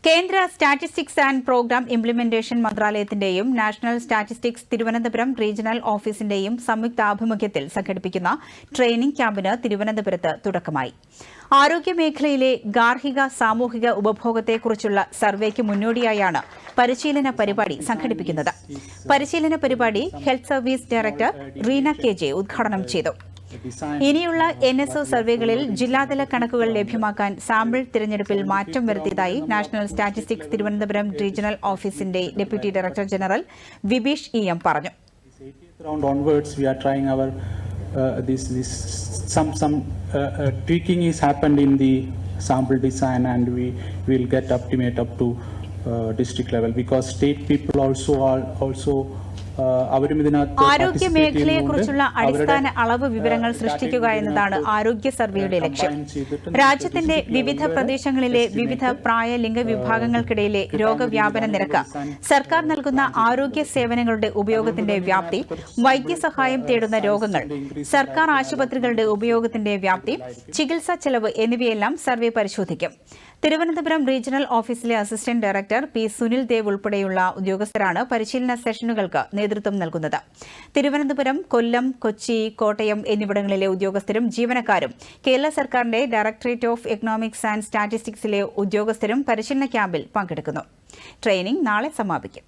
കേന്ദ്ര statistics and programme implementation മന്ത്രാലയത്തിന്റെയും national statistics Thiruvananthapuram regional ഓഫീസിന്റെയും സംയുക്താഭിമുഖ്യത്തിൽ സംഘടിപ്പിക്കുന്ന ട്രെയിനിംഗ് ക്യാമ്പിന് തിരുവനന്തപുരത്ത് തുടക്കമായി. ആരോഗ്യമേഖലയിലെ ഗാർഹിക സാമൂഹിക ഉപഭോഗത്തെക്കുറിച്ചുള്ള സർവേക്ക് മുന്നോടിയായാണ് പരിശീലന പരിപാടി സംഘടിപ്പിക്കുന്നത്. പരിശീലന പരിപാടി health service director Reena KJ. ഉദ്ഘാടനം ചെയ്തു. ഇനിയുള്ള NSO സർവേകളിൽ ജില്ലാതല കണക്കുകൾ ലഭ്യമാക്കാൻ സാമ്പിൾ തിരഞ്ഞെടുപ്പിൽ മാറ്റം വരുത്തിയതായി നാഷണൽ സ്റ്റാറ്റിസ്റ്റിക്സ് തിരുവനന്തപുരം റീജിയണൽ ഓഫീസിന്റെ deputy director general Vibeesh EM പറഞ്ഞു. Tweaking is happened in the sample design, and we will get optimate up to district level, because state people also ആരോഗ്യ മേഖലയെക്കുറിച്ചുള്ള അടിസ്ഥാന അളവ് വിവരങ്ങൾ സൃഷ്ടിക്കുക എന്നതാണ് ആരോഗ്യ സർവേയുടെ ലക്ഷ്യം. രാജ്യത്തിന്റെ വിവിധ പ്രദേശങ്ങളിലെ വിവിധ പ്രായ ലിംഗ വിഭാഗങ്ങൾക്കിടയിലെ രോഗവ്യാപന നിരക്ക്, സർക്കാർ നൽകുന്ന ആരോഗ്യ സേവനങ്ങളുടെ ഉപയോഗത്തിന്റെ വ്യാപ്തി, വൈദ്യസഹായം തേടുന്ന രോഗങ്ങൾ, സർക്കാർ ആശുപത്രികളുടെ ഉപയോഗത്തിന്റെ വ്യാപ്തി, ചികിത്സാ ചെലവ് എന്നിവയെല്ലാം സർവേ പരിശോധിക്കും. തിരുവനന്തപുരം റീജിയണൽ ഓഫീസിലെ assistant director P. Sunil Dev ഉൾപ്പെടെയുള്ള ഉദ്യോഗസ്ഥരാണ് പരിശീലന സെഷനുകൾക്ക് നേതൃത്വം നൽകുന്നത്. തിരുവനന്തപുരം, കൊല്ലം, കൊച്ചി, കോട്ടയം എന്നിവിടങ്ങളിലെ ഉദ്യോഗസ്ഥരും ജീവനക്കാരും കേരള സർക്കാരിന്റെ ഡയറക്ടറേറ്റ് ഓഫ് എക്കണോമിക്സ് ആൻഡ് സ്റ്റാറ്റിസ്റ്റിക്സിലെ ഉദ്യോഗസ്ഥരും പരിശീലന ക്യാമ്പിൽ പങ്കെടുക്കുന്നു. ട്രെയിനിംഗ് നാളെ സമാപിക്കും.